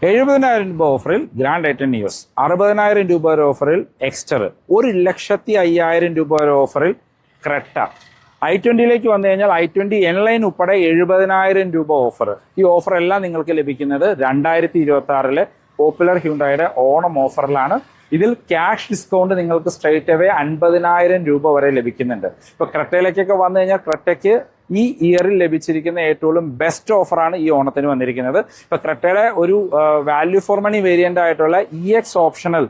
70,000 രൂപ ഓഫറിൽ grand ഐറ്റൻ NIOS, 60,000 രൂപ ഒരു ഓഫറിൽ എക്സ്റ്റർ, 1,05,000 രൂപ ഒരു ഓഫറിൽ ക്രെട്ട. i20യിലേക്ക് വന്നു കഴിഞ്ഞാൽ i20 N-Line ഉൾപ്പെടെ 70,000 രൂപ ഓഫർ. ഈ ഓഫർ എല്ലാം നിങ്ങൾക്ക് ലഭിക്കുന്നത് 2026 പോപ്പുലർ ഹ്യുണ്ടായുടെ ഓണം ഓഫറിലാണ്. ഇതിൽ ക്യാഷ് ഡിസ്കൗണ്ട് നിങ്ങൾക്ക് സ്ട്രേറ്റ് അവേ 50,000 രൂപ വരെ ലഭിക്കുന്നുണ്ട്. ഇപ്പോൾ ക്രെട്ടയിലേക്കൊക്കെ വന്നു കഴിഞ്ഞാൽ ക്രെട്ടയ്ക്ക് ഈ ഇയറിൽ ലഭിച്ചിരിക്കുന്ന ഏറ്റവും ബെസ്റ്റ് ഓഫറാണ് ഈ ഓണത്തിന് വന്നിരിക്കുന്നത്. ഇപ്പോൾ ക്രെട്ടയുടെ ഒരു വാല്യൂ ഫോർ മണി വേരിയൻ്റ് ആയിട്ടുള്ള EX ഓപ്ഷണൽ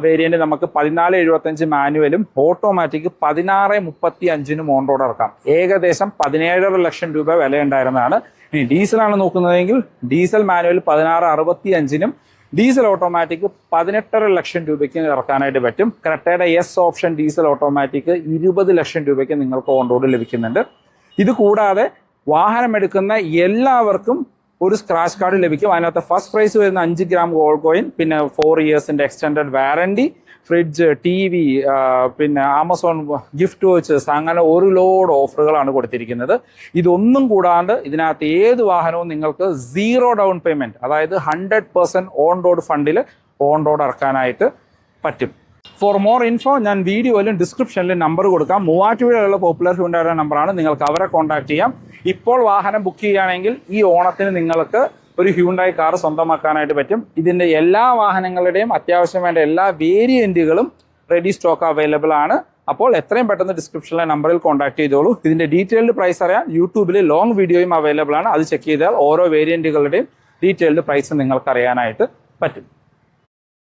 വേരിയന്റ് നമുക്ക് 1475 മാനുവലും ഓട്ടോമാറ്റിക് 1635 ഓൺ റോഡ് ഇറക്കാം. ഏകദേശം 17.5 ലക്ഷം രൂപ വിലയുണ്ടായിരുന്നതാണ്. ഇനി ഡീസലാണ് നോക്കുന്നതെങ്കിൽ ഡീസൽ മാനുവൽ 1665 ഡീസൽ ഓട്ടോമാറ്റിക് 18.5 ലക്ഷം രൂപയ്ക്ക് ഇറക്കാനായിട്ട് പറ്റും. ക്രെട്ടയുടെ S ഓപ്ഷൻ ഡീസൽ ഓട്ടോമാറ്റിക് 20 ലക്ഷം രൂപയ്ക്ക് നിങ്ങൾക്ക് ഓൺ റോഡ് ലഭിക്കുന്നുണ്ട്. ഇത് കൂടാതെ വാഹനം എടുക്കുന്ന എല്ലാവർക്കും ഒരു സ്ക്രാച്ച് കാർഡ് ലഭിക്കും. അതിനകത്ത് ഫസ്റ്റ് പ്രൈസ് വരുന്ന 5 ഗ്രാം ഗോൾഡ് കോയിൻ, പിന്നെ 4 ഇയേഴ്സിന്റെ എക്സ്റ്റൻഡഡ് വാറണ്ടി, ഫ്രിഡ്ജ്, TV, പിന്നെ ആമസോൺ ഗിഫ്റ്റ് വോച്ചേഴ്സ്, അങ്ങനെ ഒരു ലോഡ് ഓഫറുകളാണ് കൊടുത്തിരിക്കുന്നത്. ഇതൊന്നും കൂടാണ്ട് ഇതിനകത്ത് ഏത് വാഹനവും നിങ്ങൾക്ക് 0 ഡൗൺ പേയ്മെന്റ്, അതായത് 100% ഓൺ റോഡ് ഫണ്ടിൽ ഓൺ റോഡ് ഇറക്കാനായിട്ട് പറ്റും. ഫോർ മോർ ഇൻഫോ ഞാൻ വീഡിയോയിലും ഡിസ്ക്രിപ്ഷനിലും നമ്പർ കൊടുക്കാം. മൂവാറ്റുപുഴയിലുള്ള പോപ്പുലർ ഹ്യുണ്ടായുടെ നമ്പറാണ്. നിങ്ങൾക്ക് അവരെ കോൺടാക്ട് ചെയ്യാം. ഇപ്പോൾ വാഹനം ബുക്ക് ചെയ്യുകയാണെങ്കിൽ ഈ ഓണത്തിന് നിങ്ങൾക്ക് ഒരു ഹ്യുണ്ടായി കാർ സ്വന്തമാക്കാനായിട്ട് പറ്റും. ഇതിൻ്റെ എല്ലാ വാഹനങ്ങളുടെയും അത്യാവശ്യം വേണ്ട എല്ലാ വേരിയൻറ്റുകളും റെഡി സ്റ്റോക്ക് അവൈലബിൾ ആണ്. അപ്പോൾ എത്രയും പെട്ടെന്ന് ഡിസ്ക്രിപ്ഷനിലെ നമ്പറിൽ കോൺടാക്ട് ചെയ്തോളൂ. ഇതിൻ്റെ ഡീറ്റെയിൽഡ് പ്രൈസ് അറിയാൻ യൂട്യൂബിൽ ലോങ് വീഡിയോയും അവൈലബിൾ ആണ്. അത് ചെക്ക് ചെയ്താൽ ഓരോ വേരിയൻറ്റുകളുടെയും ഡീറ്റെയിൽഡ് പ്രൈസ് നിങ്ങൾക്ക് അറിയാനായിട്ട് പറ്റും.